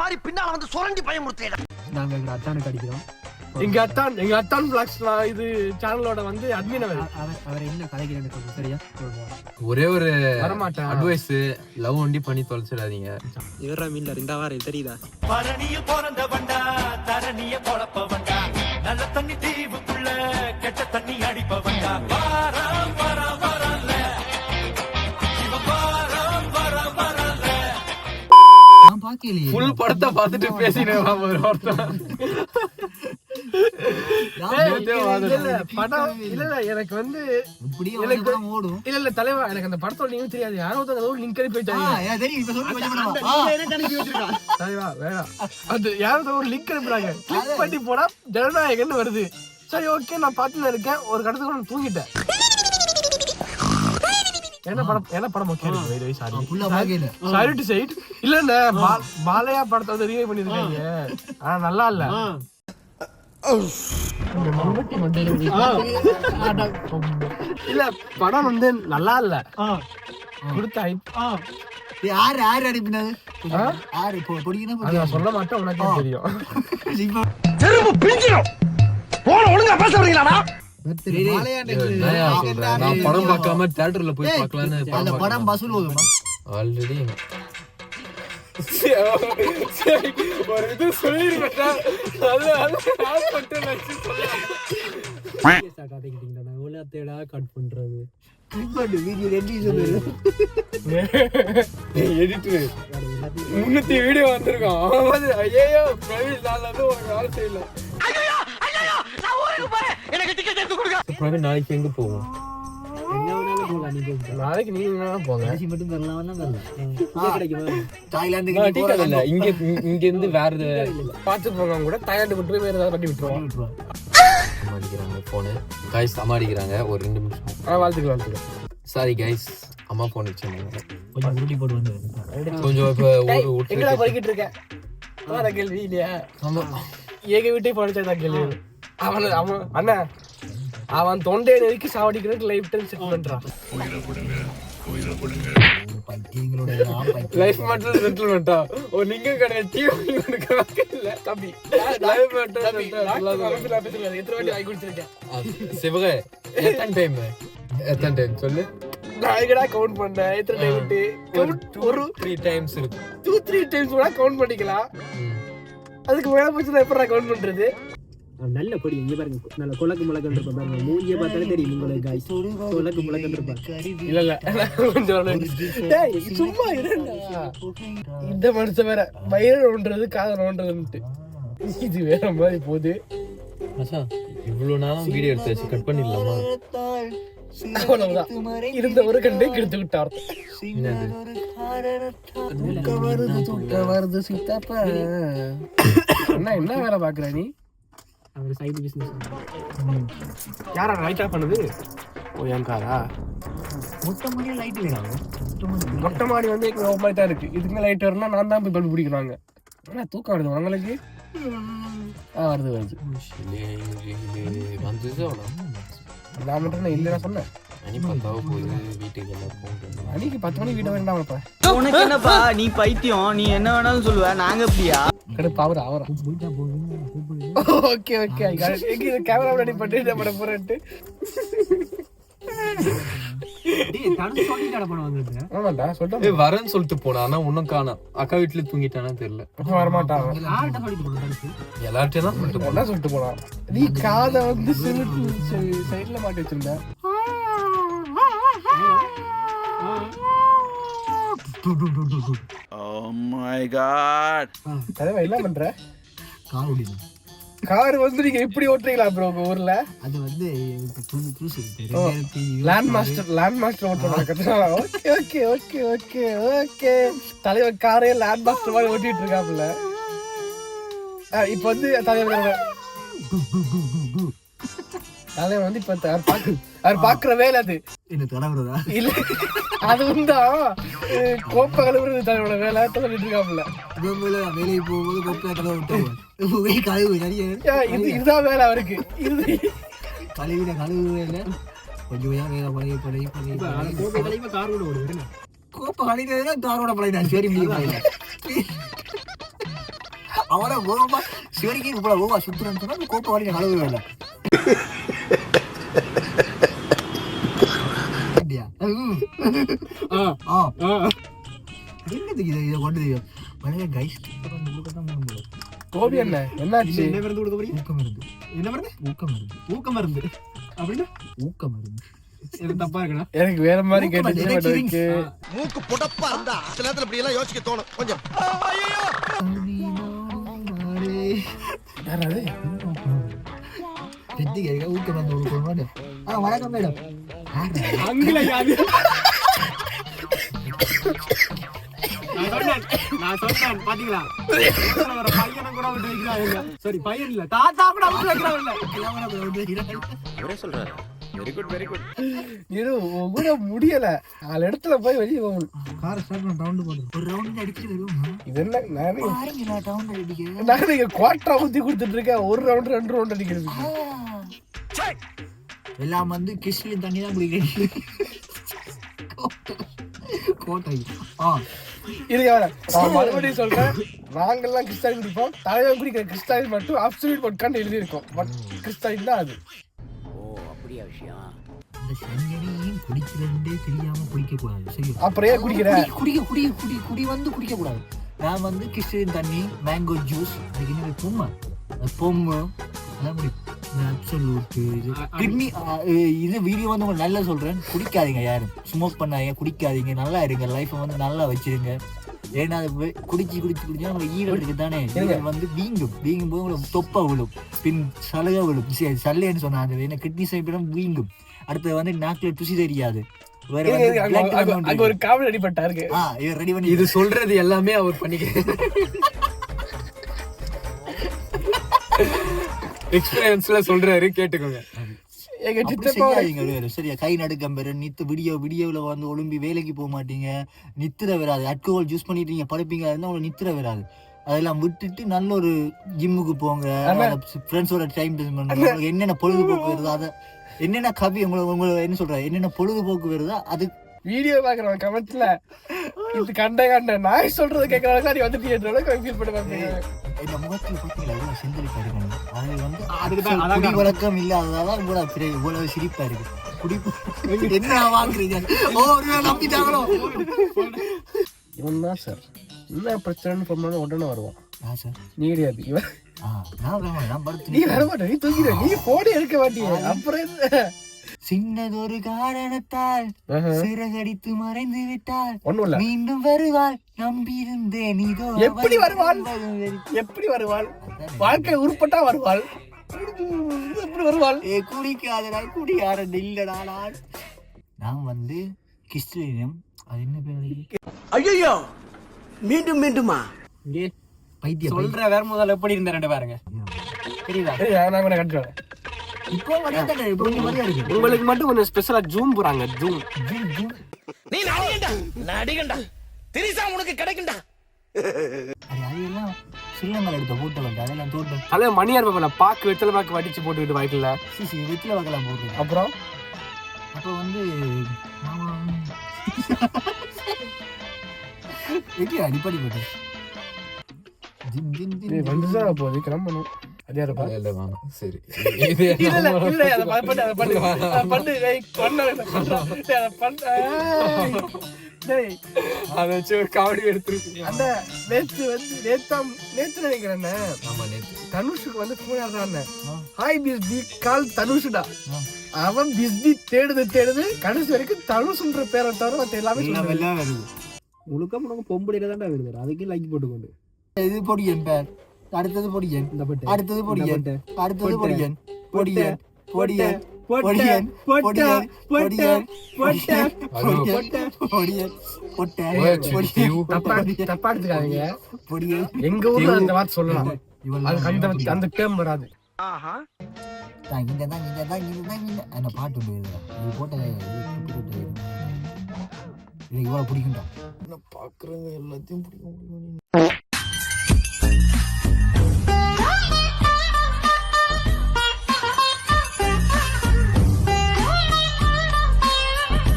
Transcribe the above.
மாதிரி பின்னால வந்து சுரண்டி பயமுறுத்தேன். நாங்க எங்க அத்தானுக்கு அடிக்கிறோம். எங்க அத்தான் பிளாக்ஸ் இது சேனலோட வந்து அட்மின் அவர் என்ன கதைக்கிறேன்னு சொல்லுங்க சரியா? ஒரே ஒரு வரமாட்டேன் அட்வைஸ், லவ் ஒண்டி பண்ணி தொலைச்சிடாதீங்க. இவரா மீன்ல ரெண்டாவாரம் தெரியுதா? பரணிய போறந்த வண்டா தரணிய பொழப்ப வண்டா நல்ல தண்ணி தீவுக்குள்ள கெட்ட தண்ணி அடிப்ப வண்டா வாரம் வரம் வரல இவ வாரம் வரம் வரல. நான் பாக்கலையே. ஃபுல் படத்தை பார்த்துட்டு பேசினேன் ஒருத்தன். எனக்கு வந்து ஓடும் இல்ல தலைவா, எனக்கு அந்த படத்தோட லிங்க் தெரியாது. யாரோ லிங்க் அனுப்பி தலைவா வேணாம், அது யாரோ ஒரு லிங்க் அனுப்புறாங்க, கிளிக் பண்ணி போனா ஜனநாயகன்னு வருது. சரி ஓகே, நான் பார்த்துன்னு இருக்கேன். ஒரு கடத்துக்கு நான் தூங்கிட்டேன். என்ன படம் இல்ல பாலையா படத்தை வந்து ரீமேக் பண்ணிருக்காங்க. ஆனா நல்லா இல்ல. இல்ல படம் வந்து நல்லா இல்ல. யாரு அனுப்பினது? சொல்ல மாட்டேன், உனக்கு தெரியும். நான் படம் பார்க்காம தியேட்டர்ல போய் பார்க்கலான்னு. படம் வசூல் போகுமா? ஆல்ரெடி ஒரு இது சொல்லிருக்கேன். கட் பண்றது வீடியோ வந்திருக்கோம். ஐயோ பிரவீன் நாளைக்கு எங்க போவோம்? நாளைக்கு நீங்க போங்க. இங்க இருந்து வேற பார்த்து போங்க கூட தாயாண்டு கொண்டு போய் வேற ஏதாவது பண்ணி விட்டுருவோம். அடிக்கிறாங்க போனு கைஸ், அம்மா அடிக்கிறாங்க. ஒரு 2 நிமிஷம் வாழ்த்துக்கலாம். சாரி கைஸ், அம்மா போன் வச்சிருந்தாங்க. கொஞ்சம் எங்கடா படிக்கிட்டு இருக்கேன்? வேற கேள்வி இல்லையா? ஏக வீட்டை படிச்சா கேள்வி. அவன் அண்ணா அவன் தொண்டை நெருக்கி சாவடிக்கிறதுக்கு லைஃப் டைம் செட் பண்றான். லைஃப் மட்டும் செட்டில்மெண்டா? ஓ நீங்க கிடையாது, இல்ல தம்பி லைஃப் மட்டும் எத்தனை வாட்டி வாங்கி கொடுத்துருக்கேன். சிவகே எத்தனை டைம் சொல்லு. நான் எங்கடா கவுண்ட் பண்ணேன்? எத்தனை டைம்? ஒரு 3 டைம்ஸ் இருக்கு. 2-3 டைம்ஸ் கூட கவுண்ட் பண்ணிக்கலாம். அதுக்கு மேல போச்சு நான் எப்படா கவுண்ட் பண்றது? நல்ல கொடி இங்க பாருங்க, நல்ல கொலக்கு முளக்கன்று இருப்பா பாருங்க. மூஞ்சிய பார்த்தாலே தெரியும் உங்களுக்கு गाइस, கொலக்கு முளக்கன்று இருப்பா. இல்ல இல்ல கொஞ்சம் டேய் சும்மா இருடா. இந்த மனுஷன் வேற வயிறு ஒன்றது காதல் ஒன்றதுன்னு இது வேற மாதிரி போகுது. மச்சான் இவ்வளவு நேரம் வீடியோ எடுத்து வச்சு கட் பண்ணிடலாமா? இருந்த ஒரு கண்டே கெடுத்து விட்டார். என்ன வேலை பாக்குற நீ? அவர் சைடு பிசினஸ். யாரா லைட் ஆஃப் பண்ணது? ஓ என் காரா? மொட்டை மாடி லைட் வேணாங்க. மொட்டை மாடி வந்து ஓப்பன் தான் இருக்கு. இதுக்கு லைட் வரணும்னா நான் தான் போய் பல்பு பிடிக்கிறாங்க. என்ன தூக்கம் வருது உங்களுக்கு? வருது நான் மட்டும் இல்லைன்னா சொன்னேன். அன்னைக்கு 10 மணிக்கு வீட்டை வேண்டாம். உனக்கு என்னப்பா நீ பைத்தியம், நீ என்ன வேணாலும் சொல்லுவ, நாங்க அப்படியா? பவர் அவரா? ஓகே ஓகே, கேமரா ரெடி பண்ணிட்டு நம்ம போறேன்ட்டு வரேன்னு சொல்லிட்டு போனா. ஆனா ஒன்னும் காணோம். அக்கா வீட்டுல தூங்கிட்டானா தெரியல. வரமாட்டாங்க. எல்லார்ட்டையும் தான் சொல்லிட்டு போனா. நீ காதை வந்து சைட்ல மாட்டி வச்சிருந்த. Oh my god. தலைவா என்ன பண்ற? கார் வந்து நீங்க இப்படி ஓட்டுறீங்களா ப்ரோ உங்க ஊர்ல? அது வந்து லேண்ட் மாஸ்டர் ஓட்டுறாங்க. Okay okay okay okay okay. தலைவர் காரே லேண்ட் மாஸ்டர் மாதிரி ஓட்டிட்டு இருக்காப்ல. இப்ப வந்து தலைவர் வந்து இப்ப அவர் பாக்குற வேலை அது என்ன தலைவரா இல்ல, அது வந்து கோப்ப கழுவுறது தலைவரோட வேலை சொல்லிட்டு இருக்காப்ல. வேலைக்கு போகும்போது கோப்பை கழுவு இதுதான் வேலை அவருக்கு. கழுவு வேலை கொஞ்சம் வேலை பழைய காரோட ஓடுவேன். கோப்பை கழிக்கிறதுனா காரோட பழைய சரி முடியும். அவனை ஓவா சிவரிக்கு கூட ஓவா சுத்துறன்னு சொன்னா கோப்பை வரைக்கும் நழுவே இல்லை என்னதுக்கு இதை கொண்டு வரைய கைஸ் கோபி என்ன என்னாச்சு என்ன மருந்து கொடுக்க போறீங்க ஊக்க மருந்து என்ன மருந்து ஊக்க மருந்து அப்படின்னா ஊக்க மருந்து இது தப்பா இருக்குண்ணா எனக்கு வேற மாதிரி கேட்டுச்சு மூக்கு புடப்பா இருந்தா சில நேரத்துல இப்படி எல்லாம் யோசிக்க தோணும் கொஞ்சம் யாராவது ஊக்க மருந்து கொடுக்கணும் வணக்கம் மேடம் அங்கில யாரு நான் சொன்னேன் பாத்தீங்களா பையனை கூட விட்டு வைக்கிறாங்க சரி பையன் இல்ல தாத்தா கூட விட்டு வைக்கிறாங்க சொல்றாரு வெரி குட் வெரி குட் இது கூட முடியல 4 இடத்துல போய் வெளியே போகணும் கார் ஸ்டார்ட் பண்ண ரவுண்ட் போடுறோம் ஒரு ரவுண்ட் அடிச்சிட்டு இது என்ன நானே பாருங்க ரவுண்ட் அடிக்க நான் இங்க குவார்டரா ஊத்தி கொடுத்துட்டு இருக்கேன் ஒரு ரவுண்ட் 2 ரவுண்ட் அடிக்கிறது எல்லாம் வந்து கிறிஸ்டியன் தண்ணி தான் குடிக்கிறேன் கோட்டை இருங்க மறுபடியும் சொல்றேன் நாங்கெல்லாம் கிறிஸ்டாலின் குடிப்போம் தலைவன் குடிக்கிற கிறிஸ்டாலின் மட்டும் அப்சல்யூட் வோட்கான்னு எழுதி இருக்கும் பட் கிறிஸ்டாலின் தான் அது இந்த சங்கனையும் குடிக்கிறதே தெரியாம குடிக்க கூடாது சரி அப்புறம் ஏன் குடிக்கிற குடி வந்து குடிக்க கூடாது நான் வந்து கிறிஸ்டியன் தண்ணி மேங்கோ ஜூஸ் அதுக்கு என்ன பொம்மு அப்சல்யூட் இது கிட்னி இது வீடியோ வந்து உங்களுக்கு நல்லா சொல்றேன் குடிக்காதீங்க யாரும் ஸ்மோக் பண்ணாதீங்க குடிக்காதீங்க நல்லா இருங்க லைஃப்பை வந்து நல்லா வச்சிருங்க ஏன்னா அது குடிச்சு உங்களுக்கு ஈரல் இருக்கு தானே வந்து வீங்கும் போது உங்களுக்கு தொப்பை விழும் பின் சலுகை விழும் சல்லைன்னு சொன்னா அது என்ன கிட்னி சைப்பிடம் வீங்கும் அடுத்தது வந்து நாக்குல ருசி தெரியாது ஒரு காவல் அடிபட்டா இருக்கு ரெடி பண்ணி இது சொல்றது எல்லாமே அவர் பண்ணிக்கிறேன் எக்ஸ்பீரியன்ஸ்ல சொல்றாரு கேட்டுக்கோங்க சரியா கை நடுக்கம் பெரு நித்து வீடியோவில் வந்து ஒலிம்பி வேலைக்கு போக மாட்டீங்க நித்திர வராது அல்கோஹால் ஜூஸ் பண்ணிட்டு படுப்பீங்க உங்களுக்கு நித்திர வராது அதெல்லாம் விட்டுட்டு நல்ல ஒரு ஜிம்முக்கு போங்க ஃப்ரெண்ட்ஸோட டைம் ஸ்பெண்ட் பண்ணுங்க உங்களுக்கு என்னென்ன பொழுதுபோக்கு வருதோ அதை என்னென்ன கவி உங்களுக்கு என்ன சொல்ற என்னென்ன பொழுதுபோக்கு வருதோ அது வீடியோ பாக்குறவங்க கமெண்ட்ல இது கண்ட நான் சொல்றது கேட்கறவங்க நீ வந்து ஃபீல் பண்ணுவாங்க இந்த முகத்துல பாத்தீங்களா செந்தில் பாருங்க அது வந்து அதுக்கு வழக்கம் இல்லாததால இவ்வளவு சிரிப்பா இருக்கு குடிப்பு என்ன வாங்குறீங்க நம்பிட்டாங்களோ இவன் தான் சார் என்ன பிரச்சனைன்னு சொன்னா உடனே வருவான் சார் நீ கிடையாது இவன் நீ வர மாட்டேன் நீ தூக்கிற நீ போடி எடுக்க மாட்டீங்க அப்புறம் சின்னதொரு காரணத்தால் சிறகடித்து மறைந்து விட்டால் மீண்டும் வருவாள் நம்பியிருந்தேன் இதோ எப்படி வருவாள் வாழ்க்கை உருப்பட்டா வருவாள் எப்படி வருவாள் குடிக்காதடா குடியாரன் இல்லடா நான் வந்து கிறிஸ்டியனும் அது என்ன பேர் ஐயோ மீண்டும் மீண்டுமா பைத்தியம் சொல்ற வேற முதல்ல எப்படி இருந்த ரெண்டு பாருங்க தெரியுதா உங்களுக்கு மட்டும் கொஞ்சம் ஸ்பெஷலா ஜூம் போறாங்க ஜூம் நீ நடிகண்டா திரிசா உனக்கு கிடைக்கும்டா அதெல்லாம் ஸ்ரீலங்கா எடுத்த போட்டோ அதெல்லாம் தோட்டம் அதே மணியார் பாப்பா பாக்கு வெத்தலை பாக்கு வடிச்சு போட்டுக்கிட்டு வாய்க்கல வெத்தில வாக்கெல்லாம் போட்டு அப்புறம் அப்போ வந்து அடிப்படை போட்டு போகுது கிளம்பணும் சரி காவடி எடுத்துருக்கு நேத்து நினைக்கிறேன் தனுஷுக்கு வந்து ஹாய் பிஸ்பி கால் தனுஷுடா அவன் பிஸ்பி தேடுது கடைசி வரைக்கும் தனுஷுன்ற பேரை தவிர மத்த எல்லாமே முழுக்க முழுக்க பொம்புடையில தான்டா வருது அதுக்கு லைக் போட்டுக்கொண்டு இது பொடியன் பேர் அடுத்தது பொடியன் அடுத்தது பொடியன் அடுத்தது பொடியன் பொடியன் பொடியன் பொடியன் பொடியன் பொடியன் பொடியன் பொடியன் தப்பா எடுத்துக்காதீங்க பொடியன் எங்க ஊர்ல அந்த வார்த்தை சொல்லலாம் அந்த டேர்ம் வராது அந்த பாட்டு இது போட்ட எனக்கு இவ்வளவு பிடிக்கும்டா பாக்குறவங்க எல்லாத்தையும் பிடிக்கும்